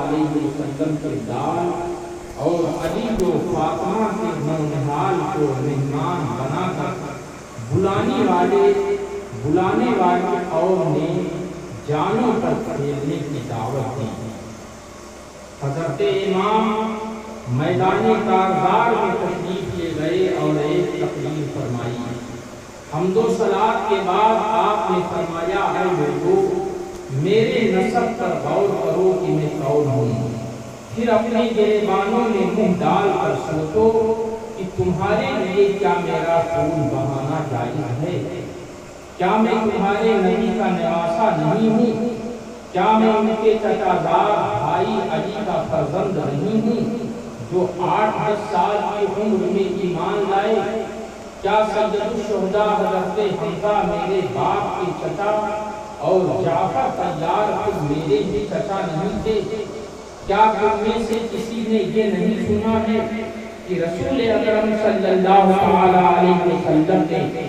علیہ وسلم کے لال اور علی و فاطمہ کے نونہال کو مہمان بنا کر بلانے والے اور نے جانوں پر کھیلنے کی دعوت دی۔ حضرت امام میدان کارزار میں تشریف لے گئے اور ایک تقریر فرمائی۔ حمد و صلات کے بعد آپ نے فرمایا، اے لوگو میرے نسب پر غور کرو کہ میں کون ہوں، پھر اپنے گریبانوں میں منہ ڈال کر سوچو کہ تمہارے لیے کیا میرا خون بہانا جائز ہے؟ کیا میں تمہارے نبی کا نواسہ نہیں ہوں؟ کیا میں ان کے چچا زاد بھائی علی کا فرزند نہیں ہوں جو 8-10 سال کی عمر میں ایمان لائے؟ کیا سید الشہداء حضرت حمزہ میرے باپ کے چچا اور جعفر طیار خود میرے بھی چچا نہیں تھے؟ کیا تم میں سے کسی نے یہ نہیں سنا ہے کہ رسول اکرم صلی اللہ علیہ وسلم نے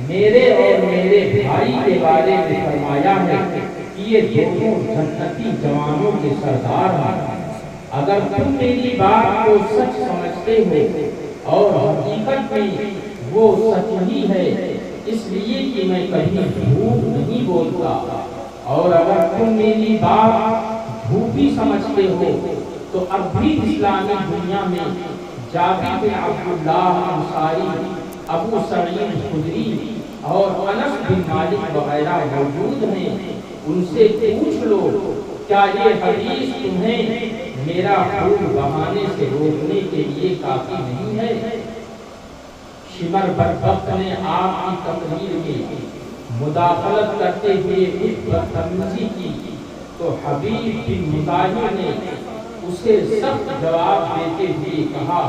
میرے اور میرے بھائی کے بارے میں فرمایا ہے کہ یہ دونوں جنتی جوانوں کے سردار ہیں؟ اگر تم میری بات کو سچ سمجھتے ہو اور حقیقت میں وہ سچ ہی ہے، اس لیے کہ میں کبھی جھوٹ نہیں بولتا، اور اگر تم میری بات جھوٹی سمجھتے ہو تو اب بھی اسلامی دنیا میں جابر بن عبداللہ انصاری، ابو سعید خدری اور انس بن مالک وغیرہ موجود ہیں، ان سے پوچھ لو کیا یہ حدیث تمہیں میرا خون بہانے سے روکنے کے لیے کافی نہیں ہے؟ شمر بدبخت نے آپ کی تقریر میں مداخلت کرتے ہوئے اس پر تنظیم کی تو حبیب بن مطاہر نے اسے سخت جواب دیتے ہوئے کہا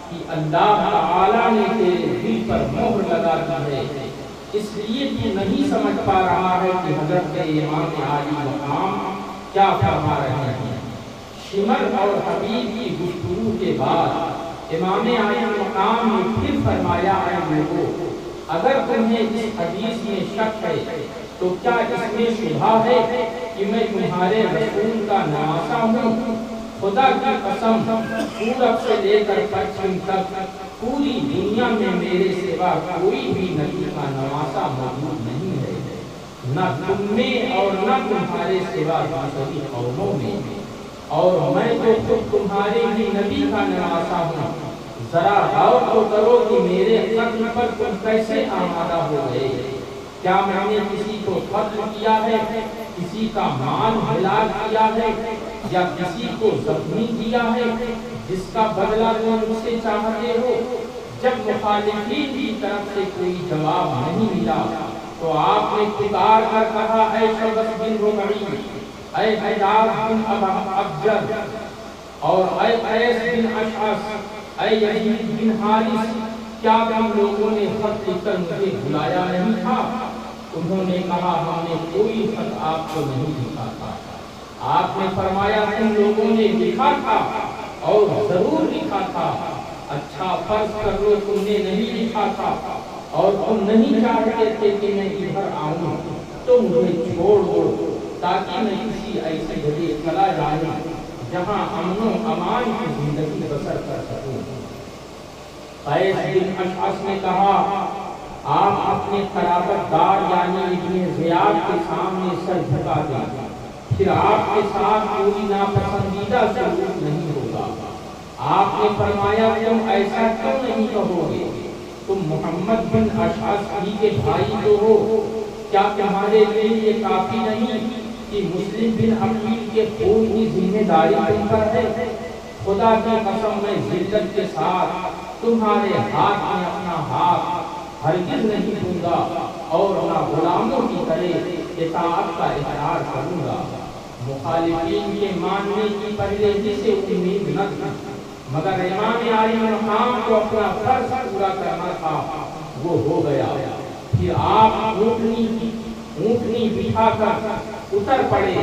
کہ اللہ تعالیٰ نے تیرے دل پر مہر لگا دی ہے، اس لیے تو نہیں سمجھ پا رہا ہے کہ حضرت امام عالی مقام کیا فرما رہے ہیں۔ شمر اور حبیب کی گفتگو کے بعد امام عالی مقام نے پھر فرمایا، اے لوگو اگر تمہیں اس حدیث میں شک ہے تو کیا اس میں شبہ ہے کہ میں تمہارے رسول کا نواسہ ہوں؟ خدا کی قسم پورب سے لے کر پچھم تک پوری دنیا میں میرے سوا کوئی بھی نبی کا نواسہ موجود نہیں ہے، نہ تم میں اور نہ تمہارے سوا دوسری قوموں میں، اور میں تو خود تمہارے ہی نبی کا نواسہ ہوں۔ ذرا غور تو کرو کہ میرے قتل پر تم کیسے آمادہ ہو گئے؟ کیا میں نے کسی کو قتل کیا ہے، کسی کا مال ہلاک کیا ہے، یا کسی کو زخمی کیا ہے جس کا بدلہ تم مجھ سے چاہتے ہو؟ جب مخالفین کی طرف سے کوئی جواب نہیں ملا تو آپ نے پکار کر کہا، اے شعبۃ بن ربعی، اے حجاج بن ابجر، اور اے قیس بن اشعث، اے یزید بن حارث، کیا تم لوگوں نے خط لکھ کر مجھے بلایا نہیں تھا؟ انہوں نے کہا، ہم نے کوئی خط آپ کو نہیں لکھا تھا۔ آپ نے فرمایا، تم لوگوں نے لکھا تھا اور ضرور لکھا تھا۔ اچھا فرض کر لو تم نے نہیں لکھا تھا اور تم نہیں چاہتے تھے کہ میں ادھر آؤں، تو مجھے چھوڑ دو تاکہ میں کسی ایسی جگہ چلا جاؤں جہاں امن و امان کی زندگی بسر کر سکوں۔ قیس بن اشعث نے کہا، آپ اپنے قرابت دار یعنی ابن زیاد کے سامنے سر جھکا دیں، پھر آپ کے ساتھ کوئی ناپسندیدہ سلوک نہیں ہوگا۔ آپ نے فرمایا، تم ایسا کیوں نہیں کہو گے؟ تم محمد بن اشعث ہی کے بھائی تو ہو، کیا تمہارے لیے یہ کافی نہیں کہ مسلم بن عقیل کے خون کی ذمہ داری تم پر ہے؟ خدا کی قسم میں ذلت کے ساتھ تمہارے ہاتھ میں اپنا ہاتھ ہرگز نہیں دوں گا اور نہ غلاموں کی طرح اطاعت کا اقرار کروں گا۔ مخالفین کے ماننے کی پہلے ہی سے امید نہ تھی، مگر امام عالی مقام کو اپنا فرض پورا کرنا تھا، وہ ہو گیا۔ پھر آپ اونٹنی بٹھا کر اتر پڑے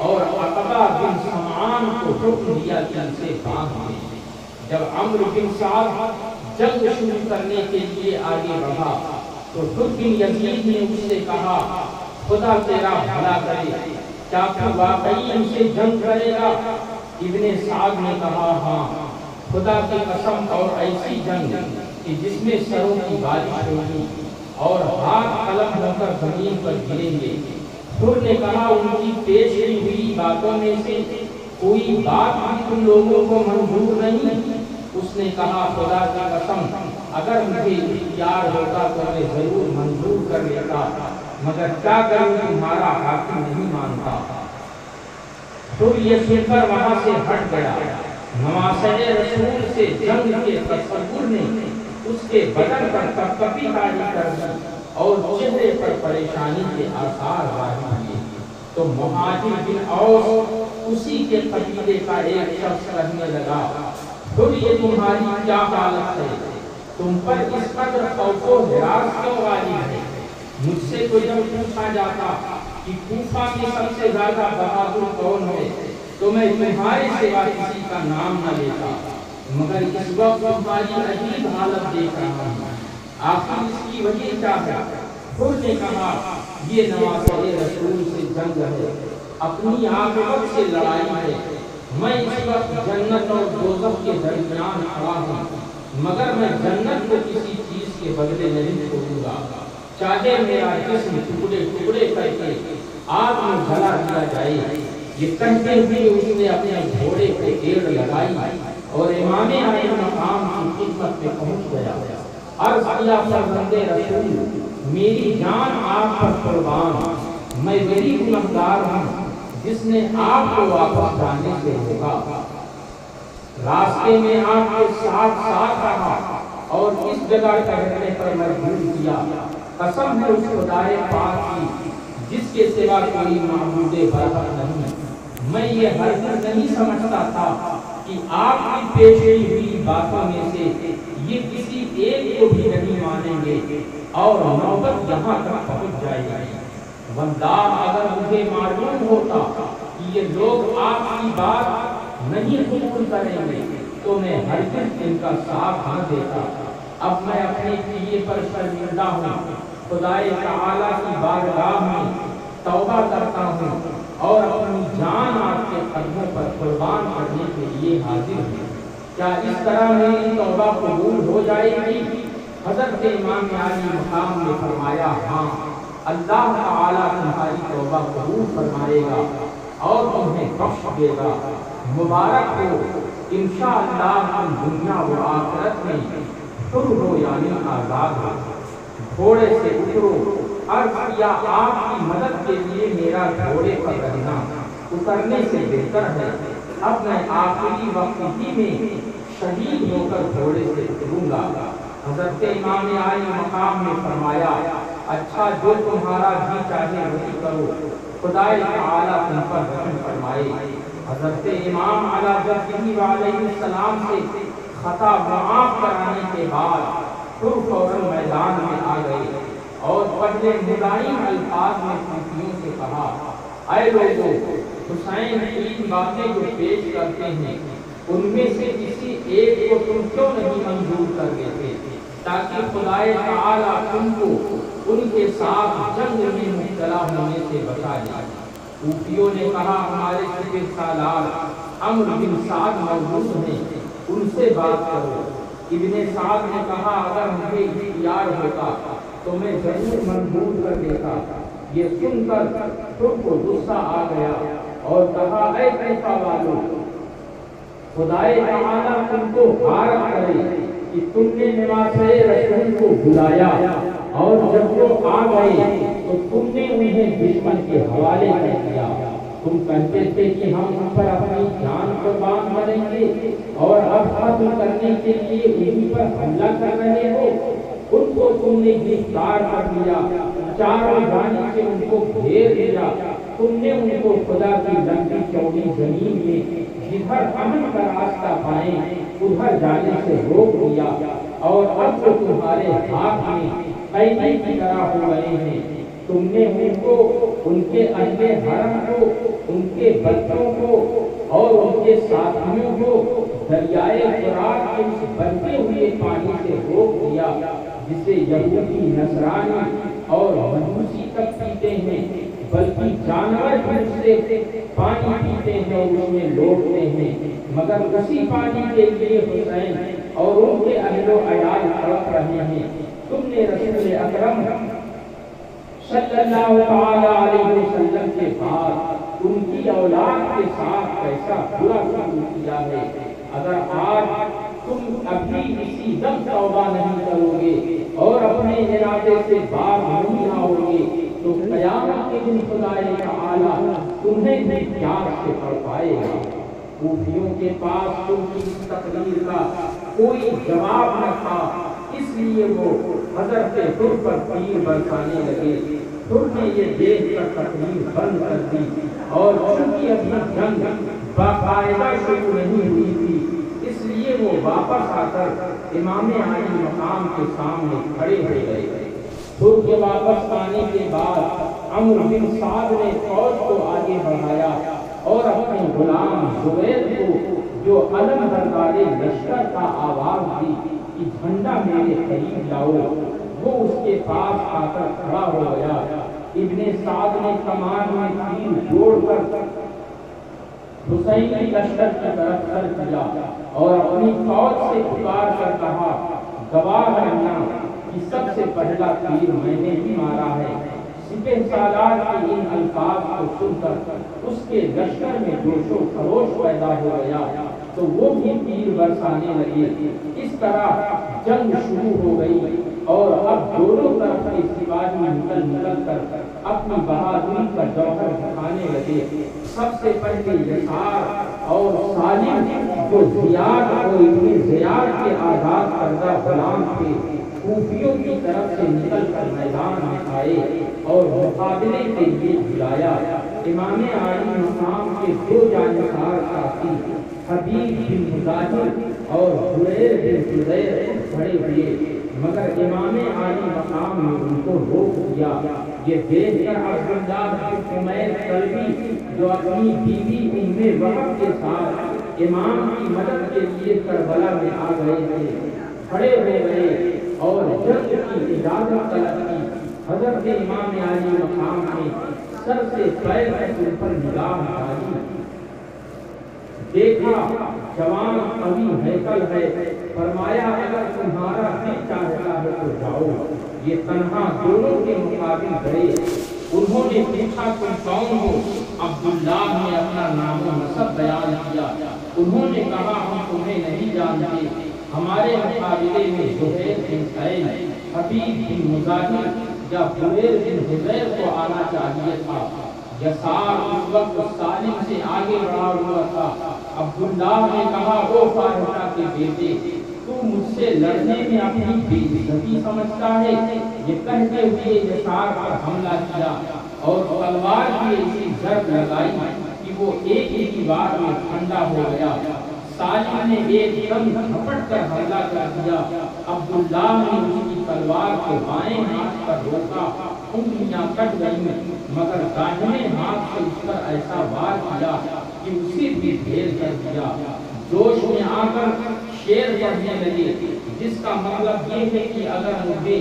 اور عقبہ بن سمعان کو حکم دیا کہ ان سے باندھ دیں۔ جب عمرو بن سعد جنگ شروع کرنے کے لیے آگے بڑھا تو خود بن یزید نے اس سے کہا، خدا تیرا بھلا کرے، کیا تو واقعی ان سے جنگ کرے گا؟ ابن سعد نے کہا ہاں خدا کی قسم اور ایسی جنگ کہ جس میں سروں کی بارش ہوگی اور ہاتھ قلم ہو کر زمین پر گریں گے۔ حر نے کہا ان کی پیش ہوئی باتوں میں سے کوئی بات بھی تم لوگوں کو منظور نہیں؟ اس نے کہا خدا کی قسم اگر مجھے اختیار ہوتا تو میں ضرور منظور کر لیتا، مگر کیا کروں تمہارا حاکم نہیں مانتا۔ حر یہ سن کر وہاں سے ہٹ گیا۔ نواسۂ رسول سے جنگ کے تصور نے اس کے بدن پر کپکپی تاری کر دی اور چہرے پر پریشانی کے آثار ظاہر ہوئے۔ تو مہاجر بن اوس اسی کے قبیلے کا ایک شخص کہنے لگا حر یہ تمہاری کیا حالت ہے؟ تم پر اس قدر خوف و ہراس کیوں غالب ہے؟ مجھ سے تو جب پوچھا جاتا کہ کوفہ میں سب سے زیادہ بہادر کون ہے تو میں تمہارے سوا کسی کا نام نہ لیتا، مگر اس وقت تمہاری عجیب حالت دیکھ رہا ہوں، آخر اس کی وجہ کیا ہے؟ حر نے کہا یہ نواسۂ رسول سے جنگ ہے، اپنی عاقبت سے لڑائی ہے۔ میں اس وقت جنت اور دوزخ کے درمیان کھڑا ہوں، مگر میں جنت کو کسی چیز کے بدلے نہیں چھوڑوں گا، چاہے میرا جسم ٹکڑے ٹکڑے کر کے آگ میں جلا دیا جائے۔ یہ کہتے ہوئے اس نے اپنے گھوڑے کو ایڑ لگائی اور امام عالی مقام کی خدمت میں پہنچ گیا۔ عرض کیا فرزند رسول میری جان آپ پر قربان، میں وہی گنہگار ہوں جس نے آپ کو واپس جانے سے روکا، راستے میں آپ کے ساتھ ساتھ رہا اور اس جگہ ٹھہرنے پر مجبور کیا۔ قسم ہے اس خدائے پاک کی جس کے سوا کوئی معبود برحق نہیں، میں یہ ہرگز نہیں سمجھتا تھا کہ آپ کی پیش ہوئی باتوں میں سے یہ کسی ایک کو بھی نہیں مانیں گے اور نوبت یہاں تک پہنچ جائے گی۔ واللہ اگر مجھے معلوم ہوتا کہ یہ لوگ آپ کی بات نہیں قبول کریں گے تو میں ہرگز ان کا ساتھ نہ دیتا۔ اب میں اپنے کیے پر شرمندہ ہوں، خدائے تعالیٰ کی بارگاہ میں توبہ کرتا ہوں اور اپنی جان آپ کے قدموں پر قربان کرنے کے لیے حاضر ہوں۔ کیا اس طرح میری توبہ قبول ہو جائے گی؟ حضرت امام عالی مقام نے فرمایا ہاں، اللہ تعالیٰ تمہاری توبہ قبول فرمائے گا اور تمہیں بخش دے گا۔ مبارک ہو، انشاءاللہ تم دنیا و آخرت میں حر ہو یعنی آزاد ہو۔ گھوڑے سے اترو۔ عرض کیا آپ کی مدد کے لیے میرا گھوڑے پر رہنا اترنے سے بہتر ہے، اب میں آخری وقت ہی میں شہید ہو کر گھوڑے سے اتروں گا۔ حضرت امام عالی مقام نے فرمایا اچھا جو تمہارا جی چاہے وہی کرو، خدائے تعالیٰ تم پر رحم فرمائے۔ حضرت امام علی جدہ علیہ السلام سے خطا معاف کرانے کے بعد پھر فوراً میدان میں آ گئے اور پہلے ملائم الفاظ میں کوفیوں سے کہا اے لوگوں، حسین تین باتیں جو پیش کرتے ہیں ان میں سے کسی ایک کو تم کیوں نہیں منظور کر دیتے تاکہ خدائے تعالیٰ تم کو ان کے ساتھ جنگ میں مبتلا ہونے سے بچا جائے۔ کوفیوں نے کہا ہمارے سپہ سالار عمرو بن سعد موجود ہیں، ان سے بات کرو۔ ابن سعد نے کہا اگر مجھے اختیار ہوتا تو میں ضرور منظور کر دیتا۔ یہ سن کر تم کو غصہ آ گیا اور کہا اے کوفہ والو، خدائے تعالیٰ تم کو غارت کرے کہ تم نے نواسۂ رسول کو بلایا اور جب وہ آ گئے تو تم نے انہیں دشمن کے حوالے کر دیا۔ تم کہتے تھے کہ ہم ان پر اپنی جان قربان کریں گے اور اب ختم کرنے کے لیے ان پر حملہ کر رہے ہو۔ ان کو تم نے گرفتار کر لیا، چاروں جانب سے ان کو گھیر دیا۔ تم نے ان کو خدا کی لمبی چوڑی زمین میں جدھر امن کا راستہ پائیں ادھر جانے سے روک دیا اور اب وہ تمہارے ہاتھ میں قیدی کی طرح ہو گئے ہیں۔ تم نے ان کو، ان کے اہل حرم کو، ان کے بچوں کو اور ان کے ساتھیوں کو دریائے فرات کے اس بہتے ہوئے پانی سے روک دیا جسے یہودی، نصرانی اور مجوسی تک پیتے ہیں۔ بلکہ جانور بھی اس سے پانی پیتے ہیں اور اس میں لوٹتے ہیں، مگر اسی پانی کے لیے حسین اور ان کے اہل و عیال تڑپ رہے ہیں۔ تم نے رسول اکرم صلی اللہ تعالی علیہ وسلم کے بعد ان کی اولاد کے ساتھ کیسا برا سلوک کیا ہے۔ اگر آج تم ابھی اسی دم توبہ نہیں کرو گے اور اپنے ارادے سے باز نہیں آؤ گے تو قیامت کے دن خدائے تعالی تمہیں بھی پیار سے پڑ پائے گا۔ کوفیوں کے پاس تم کی اس تقریر کا کوئی جواب نہ تھا، اس لیے وہ حضرت حر پر تیر برسانے لگے۔ حر نے یہ دیکھ کر تقریر بند کر دی، اور چونکہ ابھی جنگ باقاعدہ شروع نہیں ہوئی تھی اس لیے وہ واپس آ کر امام عالی مقام کے سامنے کھڑے ہو گئے۔ حر کے واپس آنے کے بعد عمرو بن سعد نے فوج کو آگے بڑھایا اور اپنے غلام زبیر کو جو علم بردار لشکر کا آواز دی کہ جھنڈا میرے قریب لاؤ، وہ اس کے پاس آ کر کھڑا ہو گیا۔ ابن سعد نے کمان میں تیر جوڑ کر حسینی لشکر کی طرف سر کیا اور اپنی فوج سے پکار کر کہا، گواہ رہنا کہ سب سے پہلا تیر میں نے ہی مارا ہے۔ سپہ سالار کے ان الفاظ کو سن کر اس کے لشکر میں جوش و خروش پیدا ہو گیا تو وہ بھی تیر برسانے لگے۔ اس طرح جنگ شروع ہو گئی اور اب دونوں طرف کے سپاہی نکل کر اپنی بہادری کا جوہر دکھانے لگے۔ سب سے پہلے یسار اور سالم جو زیاد اور ابن زیاد کے آزاد کردہ غلام تھے، کوفیوں کی طرف سے نکل کر میدان میں آئے اور مقابلے کے لیے بلایا۔ امام عالی مقام کے دو جانبدار ساتھی حبیب بن مظاہر اور زبیر بن حذیر کھڑے ہوئے، مگر امام عالی مقام نے ان کو روک دیا۔ یہ دیکھ کر عبداللہ بن عمیر کلبی جو اپنی بیوی ام وہب کے ساتھ امام کی مدد کے لیے کربلا میں آ گئے تھے، کھڑے ہو گئے اور جنگ کی اجازت طلب کی۔ حضرت امام عالی مقام نے سر سے پیر تک ان پر نگاہ ڈالی، دیکھا جوان قوی ہیکل ہے، فرمایا اگر تمہارا دل چاہتا ہے تو جاؤ۔ یہ تنہا دونوں کے مقابل گئے۔ انہوں نے پوچھا تم کون ہو؟ عبداللہ نے اپنا نام و نسب بیان کیا۔ انہوں نے کہا ہم تمہیں نہیں جانتے، ہمارے مقابلے میں زبیر بن سعید، حبیب بن مظاہر یا زبیر بن حذیر کو آنا چاہیے تھا۔ یسار اس وقت سالم سے آگے بڑھا ہوا تھا۔ عبداللہ نے کہا او فارحہ کے بیٹے، تو مجھ سے لڑنے میں اپنی بے عزتی سمجھتا ہے؟ یہ کہتے ہوئے یسار پر حملہ کیا اور تلوار کی ایسی ضرب لگائی کہ وہ ایک ہی بار میں ٹھنڈا ہو گیا۔ سالم نے ایک دم جھپٹ کر حملہ کر دیا۔ عبداللہ نے اس کی تلوار کو بائیں ہاتھ پر روکا، انگلیاں کٹ گئیں، مگر داہنے ہاتھ سے اس پر ایسا وار کیا کہ اسے بھی ڈھیر کر دیا۔ جوش میں آ کر شعر پڑھنے لگے، جس کا مطلب یہ ہے کہ اگر مجھے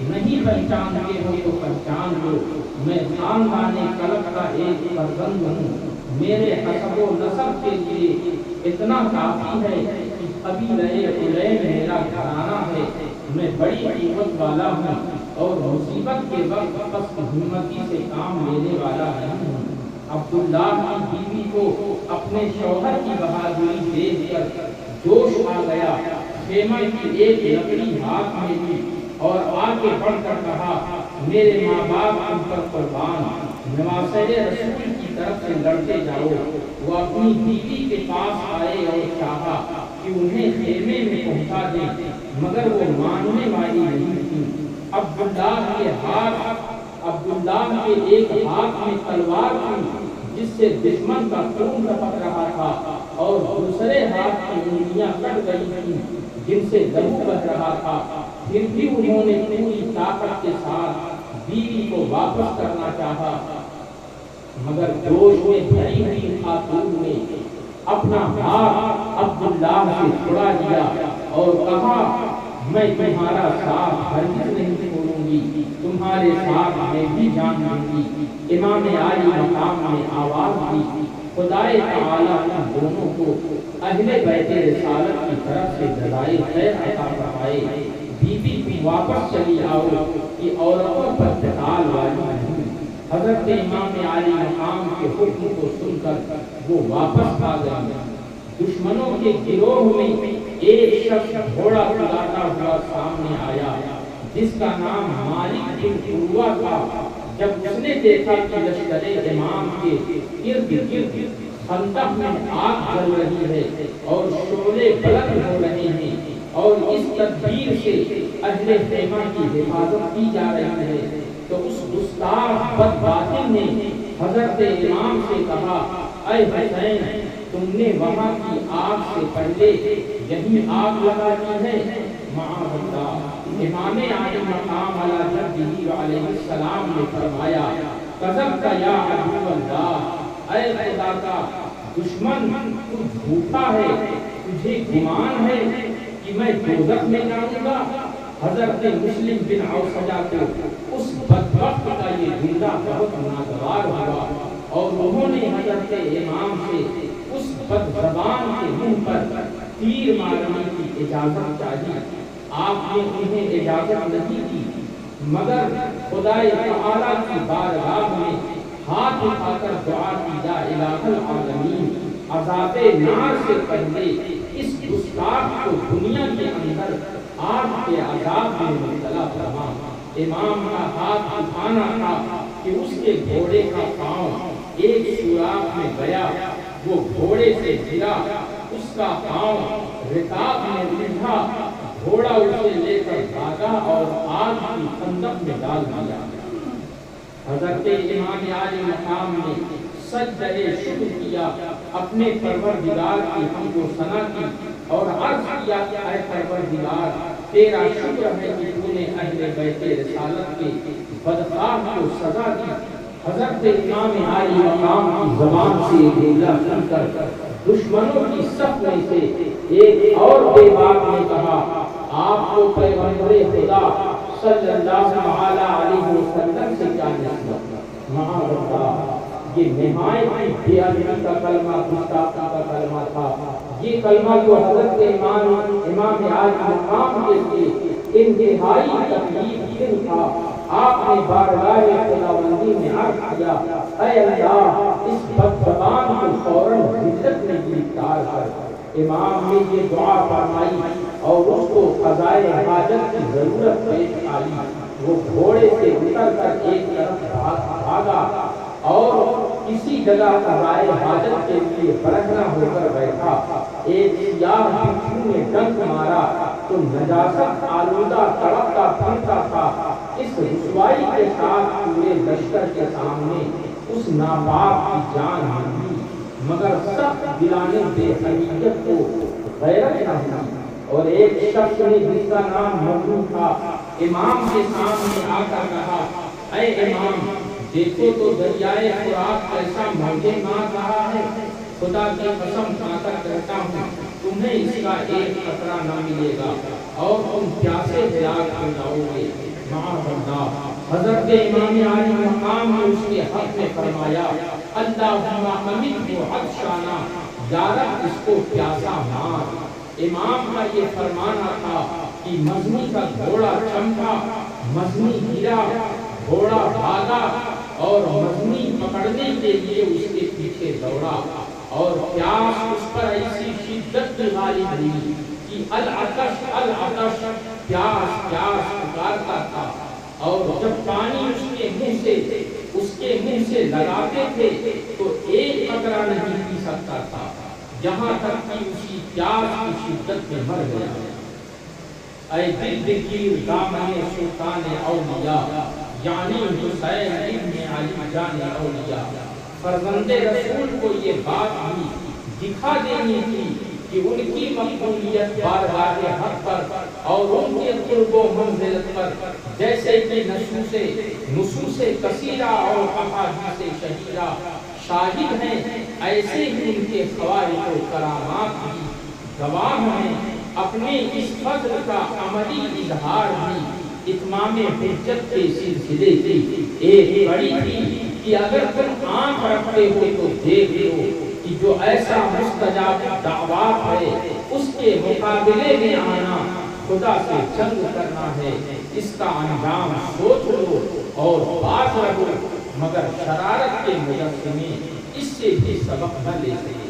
نہیں پہچانتے ہو تو پہچان لو، میں خاندان کلب کا ایک فرزند ہوں۔ میرے حسب و نسب کے لیے اتنا کافی ہے کہ قبیلہ علیل میرا گھرانہ ہے۔ میں بڑی قوت والا ہوں اور مصیبت کے وقت پست ہمتی سے کام لینے والا نہیں ہوں۔ عبداللہ کی بیوی کو اپنے شوہر کی بہادری دیکھ کر جوش آ گیا، خیمہ کی ایک لکڑی ہاتھ میں لی اور آگے بڑھ کر کہا، میرے ماں باپ تم پر قربان، نواصل رسول کی طرف سے لڑتے جاؤ۔ وہ اپنی بیوی کے پاس آئے اور چاہا کہ انہیں خیمے میں پہنچا دیں، مگر وہ ماننے والی نہیں تھی۔ عبداللہ کے ایک ہاتھ میں تلوار تھی جس سے دشمن کا خون ٹپک رہا تھا، اور دوسرے ہاتھ کی انگلیاں کٹ گئی تھیں جن سے لہو بہہ رہا تھا۔ پھر بھی انہوں نے پوری طاقت کے ساتھ بیوی کو واپس کرنا چاہا، مگر جوش میں بھری ہوئی خاتون نے اپنا ہاتھ عبداللہ سے چھڑا لیا اور کہا، میں تمہارا ساتھ ہرگز نہیں چھوڑوں گی۔ گی، تمہارے ساتھ میں بھی جان دوں گی۔ امام عالی مقام نے آواز دی، خدائے تعالیٰ ان دونوں کو اہل بیت رسالت کی طرف سے جزائے خیر عطا فرمائے۔ بی بی تم واپس چلی آؤ کہ عورتوں پر قتال واجب نہیں۔ حضرت امام عالی مقام کے حکم کو سن کر وہ واپس آ گئے۔ دشمنوں کے گروہ میں ایک شخص گھوڑا چلاتا ہوا سامنے آیا جس کا نام مالک بن عروہ تھا۔ جب اس نے دیکھا کہ لشکر امام کے ارد گرد خندق میں آگ جل رہی ہے اور شعلے بلند ہو رہے ہیں اور اس تدبیر سے اہل خیمہ کی حفاظت کی جا رہی ہے، تو اس گستاخ بدباطن نے حضرت امام سے کہا، اے حسین، تم نے وہاں کی آگ سے پہلے یہی آگ لگا دی ہے؟ معاذ اللہ۔ امام عالی مقام علی جدہ علیہ السلام نے فرمایا، قذبت یا عدو اللہ، اے خدا کا دشمن، تو جھوٹا ہے، تجھے گمان ہے کہ میں دوزخ میں جاؤں گا۔ حضرت مسلم بن عوسجہ کو اس بدبخت کا یہ جملہ بہت ناگوار ہوا اور انہوں نے حضرت امام سے اس بدزبان کے منہ پر تیر مارنے کی اجازت چاہی۔ آپ نے انہیں اجازت نہیں دی، مگر خدائے تعالیٰ کی بارگاہ میں ہاتھ اٹھا کر دعا کی، یا الہ العالمین، عذاب نار سے پہلے اس گستاخ کو دنیا کے اندر آگ کے عذاب میں مبتلا فرما۔ امام کا ہاتھ اٹھانا تھا کہ اس کے گھوڑے کا پاؤں ایک سوراخ میں گیا، وہ گھوڑے سے گرا، اس کا پاؤں رکاب میں الجھا، گھوڑا اسے لے کر بھاگا اور آگ کی خندق میں ڈال دیا۔ حضرت امام عالی مقام نے سجدہ شکر کیا، اپنے پروردگار کی حمد و ثنا کی اور عرض کیا کہ اے پروردگار، تیرا شکر ہے کہ تو نے اہل بیت رسالت کے بدخواہ کو سزا دی۔ حضرت امام عالی مقام کی زبان سے جملہ سن کر دشمنوں کی صف میں سے ایک اور بے باک نے کہا، آپ کو پیغمبر خدا صلی اللہ علیہ وسلم سے کیا نسبت؟ معاذ اللہ، یہ نہایت بے ادبی کا کلمہ، گستاخی کا کلمہ تھا۔ یہ کلمہ جو حضرت امام عالی مقام کے لیے انتہائی تکلیف دہ تھا۔ آپ نے بارگاہ خداوندی میں عرض کیا، اے اللہ، اس بدزبان کو فوراً ذلت میں گرفتار کر۔ امام نے یہ دعا فرمائی اور اس کو قضائے حاجت کی ضرورت پیش آئی۔ وہ گھوڑے سے اتر کر ایک طرف بھاگا اور کسی جگہ قضائے حاجت کے لیے برہنہ ہو کر بیٹھا۔ ایک سیاہ بچھو نے ڈنک مارا تو نجاست آلودہ تڑپتا پھرتا تھا۔ اس رسوائی کے ساتھ پورے لشکر کے سامنے اس ناپاک کی جان ملی، مگر سخت دلانے بے حیثیت کو غیرت نہ ہوئی۔ اور ایک شخص نے جس کا نام مجنون تھا، امام کے سامنے آ کر کہا، اے امام، دیکھو تو دریائے فرات کیسا موجے مار رہا ہے۔ خدا کی قسم کھا کر کہتا ہوں، تمہیں اس کا ایک قطرہ نہ ملے گا اور تم پیاسے ہلاک ہو جاؤ گے۔ معاذ اللہ۔ حضرت امام عالی مقام نے اس کے حق میں فرمایا، اللہم امیتہ عطشانا، یا رب اس کو پیاسا مار۔ امام کا یہ فرمانا تھا کہ مزنی کا گھوڑا چمکا، مزنی گرا، گھوڑا بھاگا اور مزنی پکڑنے کے لیے اس کے پیچھے دوڑا، اور پیاس اس پر ایسی شدت کی غالب ہوئی کہ العطش العطش، پیاس پیاس پکارتا تھا، اور جب پانی اس کے منہ سے لگاتے تھے تو ایک قطرہ نہیں پی سکتا تھا، یہاں تک کہ اسی پیاس کی شدت میں مر گیا۔ اے دل بگیر دامن سلطان اولیاء، یعنی حسین ابن علی جان اولیاء، فرزند رسول کو یہ بات بھی دکھا دینی تھی کہ ان کی مقبولیت بارگاہ حق پر اور ان کے قرب و منزلت پر جیسے کہ نصوص کثیرہ اور احادیث شہیرہ شاہد ہیں، ایسے ہی ان کے خوارق و کرامات بھی گواہ ہیں۔ اپنے اس فضل کا عملی اظہار بھی اتمام حجت کے سلسلے کی ایک بڑی تھی کہ اگر تم آنکھ رکھتے ہو تو دیکھ لو کہ جو ایسا مستجاب دعوات ہے اس کے مقابلے میں آنا خدا سے جنگ کرنا ہے، اس کا انجام سوچ لو اور باز رہو، مگر شرارت کے مجسمے اس سے بھی سبق نہ لے سکے۔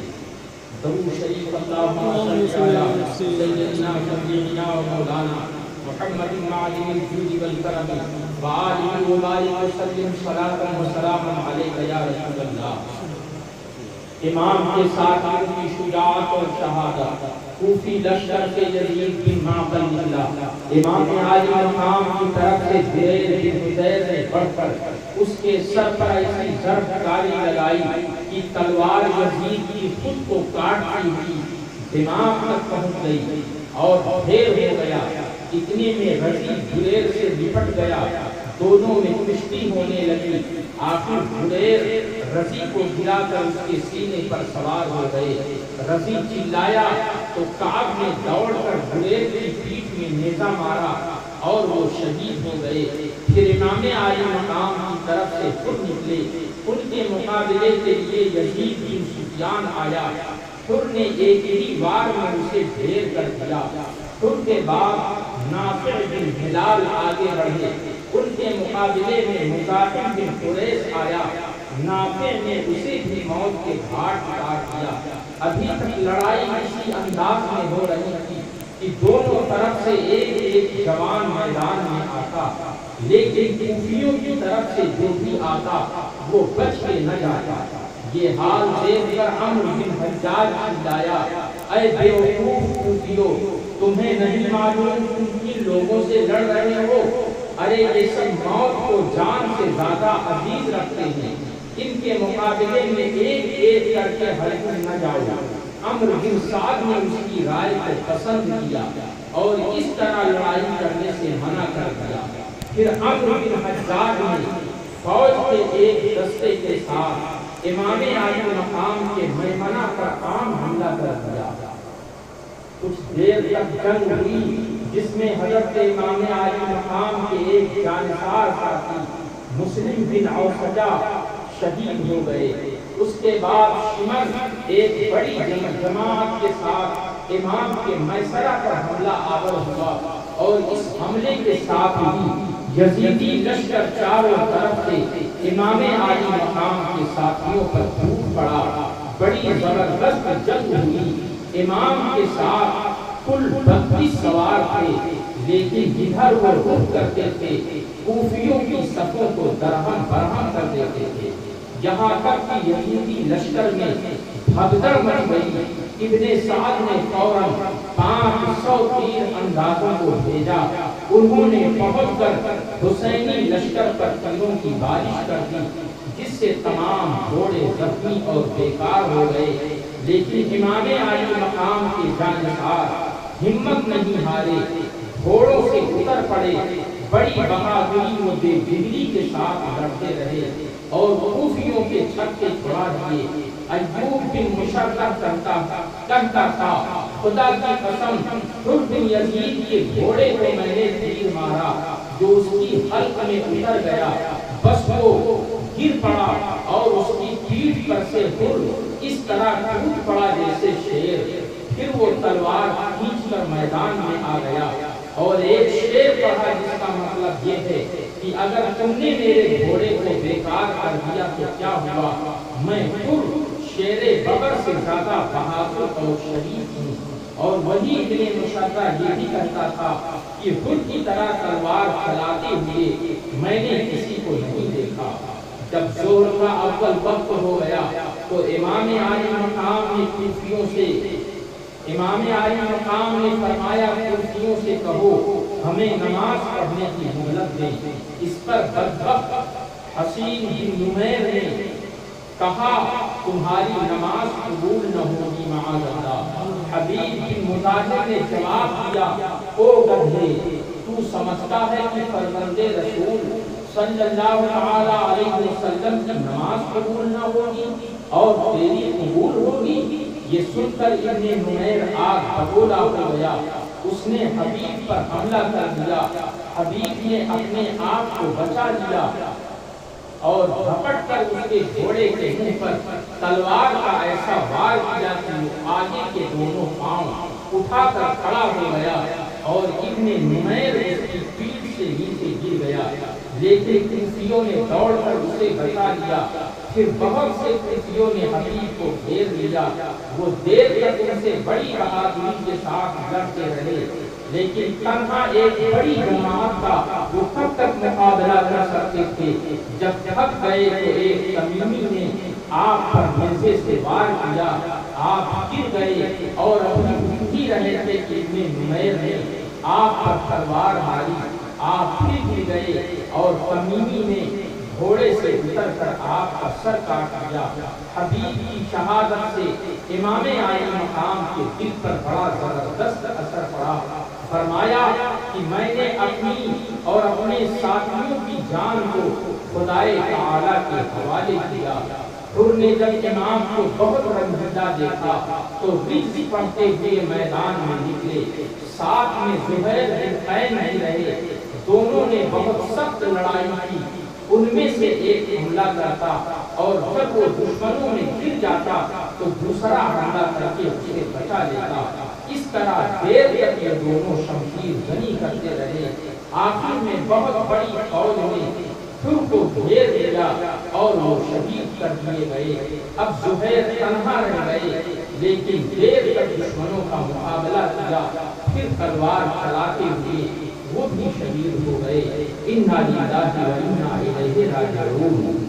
درود شریف اللہم صلی علی سیدنا شفیعنا و مولانا محمد معلم الجود والکرم وآلہ وبارک وسلم صلاۃ و سلام علیک یا رسول اللہ۔ امام کے ساتھیوں کی شجاعت اور شہادت، کوفی لشکر کے یزید بن معقل نکلا، امام عالی مقام کی طرف سے زہیر بن حذیر نے بڑھ کر اس کے سر پر ایسی ضرب کاری لگائی کہ تلوار یزید کی خود کو کاٹتی ہوئی دماغ تک پہنچ گئی اور ڈھیر ہو گیا۔ اتنے میں رضی حذیر سے لپٹ گیا، دونوں میں کشتی ہونے لگی۔ آخر حذیر رضی کو گرا کر اس کے سینے پر سوار ہو گئے۔ رضی چلایا تو کعب نے دوڑ کر حذیر کی پیٹھ میں نیزہ مارا اور وہ شہید ہو گئے۔ پھر امام عالی مقام کی طرف سے خود نکلے، ان کے مقابلے کے لیے یزید بن سفیان آیا۔ حر نے ایک ہی وار میں اسے ڈھیر کر دیا۔ حر کے بعد نافع بن ہلال آگے بڑھے، ان کے مقابلے میں مزاحم بن قریش آیا۔ نافع نے اسے بھی موت کے گھاٹ اتار دیا۔ ابھی تک لڑائی اسی انداز میں ہو رہی تھی کہ دونوں طرف سے ایک ایک جوان میدان میں آتا، لیکن کوفیوں کی طرف سے جو بھی آتا وہ بچ کے نہ جاتا۔ یہ حال دیکھ کر عمرو بن حجاج چلایا، اے بیوقوف کوفیوں، تمہیں نہیں معلوم تم کن لوگوں سے لڑ رہے ہو؟ ارے یہ سب موت کو جان سے زیادہ عزیز رکھتے ہیں، ان کے مقابلے میں ایک ایک کر کے ہرگز نہ جاؤ۔ عمرو بن سعد نے اس کی رائے کو پسند کیا اور اس طرح لڑائی کرنے سے منع کر دیا۔ پھر عمرو بن حجاج نے فوج کے ایک دستے کے ساتھ امام عالی مقام کے میمنہ پر عام حملہ کر دیا۔ کچھ دیر تک جنگ ہوئی جس میں حضرت امام عالی مقام کے ایک جانسار ساتھی مسلم بن اوسجہ شہید ہو گئے۔ اس کے بعد شمر ایک بڑی جماعت کے ساتھ امام کے میسرہ پر حملہ آور ہوا اور اس حملے کے ساتھ ہی یزیدی لشکر چاروں طرف سے امام عالی مقام کے ساتھیوں پر ٹوٹ پڑا۔ بڑی زبردست جنگ ہوئی۔ امام کے ساتھ کل 32 سوار تھے، لیکن جدھر وہ رخ کرتے تھے کوفیوں کی صفوں کو درہم برہم کر دیتے تھے، یہاں تک کہ یزیدی لشکر میں بھگدڑ مچ گئی۔ ابن سعد نے فوراً 500 تیر اندازوں کو بھیجا، انہوں نے پہنچ کر حسینی لشکر پر تیروں کی بارش کر دی، جس سے تمام گھوڑے زخمی اور بیکار ہو گئے۔ لیکن امام عالی مقام کے جانسار ہمت نہیں ہارے، گھوڑوں سے اتر پڑے، بڑی بہادری و بے دلی کے ساتھ لڑتے رہے اور کوفیوں کے چھکے چھڑا دیے۔ ایوب بن مشرف کہتا تھا، خدا کی قسم حر بن یزید کے گھوڑے کو میں نے تیر مارا جو اس کی حلق میں اتر گیا، بس وہ گر پڑا اور اس کی پیٹھ پر سے حر اس طرح ٹوٹ پڑا جیسے شیر۔ پھر وہ تلوار کھینچ کر میدان میں آ گیا اور ایک شعر پڑھا جس کا مطلب یہ ہے کہ اگر تم نے میرے گھوڑے کو بیکار کر دیا تو کیا ہوا، میں حر شیر ببر سے زیادہ بہادر اور شہید ہوں۔ اور وہی ابن مشرہ یہ بھی کہتا تھا کہ حر کی طرح تلوار چلاتے ہوئے میں نے کسی کو نہیں دیکھا۔ جب ظہر کا اول وقت ہو گیا تو امام عالی مقام نے کوفیوں سے فرمایا، کوفیوں سے کہو ہمیں نماز پڑھنے کی مہلت دیں۔ اس پر بدبخت حسین بن نمیر نے کہا، تمہاری نماز قبول نہ ہوگی معاذ اللہ۔ حبیب بن مظاہر نے جواب دیا، او گدھے، تو سمجھتا ہے کہ فرزند رسول صلی اللہ علیہ وسلم کی نماز قبول نہ ہوگی اور تیری قبول ہوگی؟ یہ سن کر ابن نمیر آگ بگولا ہو گیا، اس نے حبیب پر حملہ کر دیا۔ حبیب نے اپنے آپ کو بچا لیا اور جھپٹ کر اس کے گھوڑے کے منہ پر تلوار کا ایسا وار کیا کہ وہ آگے کے دونوں پاؤں اٹھا کر کھڑا ہو گیا اور ابن نمیر اس کی پیٹھ سے نیچے گر گیا، لیکن کفریوں نے دوڑ کر اسے بچا لیا۔ پھر بہت سے کفریوں نے حبیب کو گھیر لیا، وہ دیر تک ان سے بڑی بہادری کے ساتھ لڑتے رہے، لیکن تنہا ایک بڑی جماعت کا وہ کب تک مقابلہ کر سکتے تھے؟ جب تھک گئے تو ایک تمیمی نے آپ پر نیزے سے وار کیا، آپ گر گئے اور اپنی ہی رہے تھے کہ ابن نمیر نے آپ پر تلوار ماری، آپ پھر گر گئے اور تمیمی نے گھوڑے سے اتر کر آپ کا سر کاٹ دیا۔ حبیب کی شہادت سے امام عالی مقام کے دل پر بڑا زبردست اثر پڑا۔ فرمایا کہ میں نے اپنی اور اپنے ساتھیوں کی جان کو خدائے تعالیٰ کے حوالے کیا۔ حر نے جب امام کو بہت رنجیدہ دیکھا تو رجز پڑھتے ہوئے میدان میں نکلے، ساتھ میں زہیر بن قین نہیں رہے، دونوں نے بہت سخت لڑائی کی۔ ان میں سے ایک حملہ کرتا اور جب وہ دشمنوں میں گر جاتا تو دوسرا حملہ کر کے اسے بچا لیتا۔ اس طرح دیر تک یہ دونوں شمشیر زنی کرتے رہے۔ آخر میں بہت بڑی فوج نے پھر کو گھیر لیا اور وہ شہید کر دیے گئے۔ اب زہیر تنہا رہ گئے، لیکن دیر تک دشمنوں کا مقابلہ کیا، پھر تلوار چلاتے ہوئے وہ بھی شہید ہو گئے۔ انا للہ و انا الیہ راجعون۔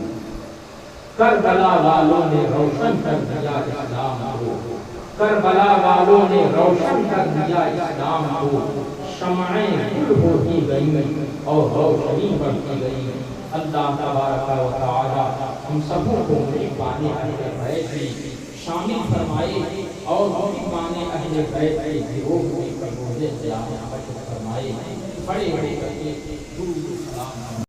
کربلا والوں نے روشن کر دیا اسلام کو، کربلا والوں نے روشن کر دیا اسلام کو، شمعیں گل ہوتی گئی اور روشنی بڑھتی گئی۔ اللہ تبارک و تعالی ہم سبوں کو محبان اہل بیت میں شامل فرمائے اور محبان اہل بیت کے گروہ میں قبول قیامت فرمائے۔ بڑے بڑے کرتے درود و سلام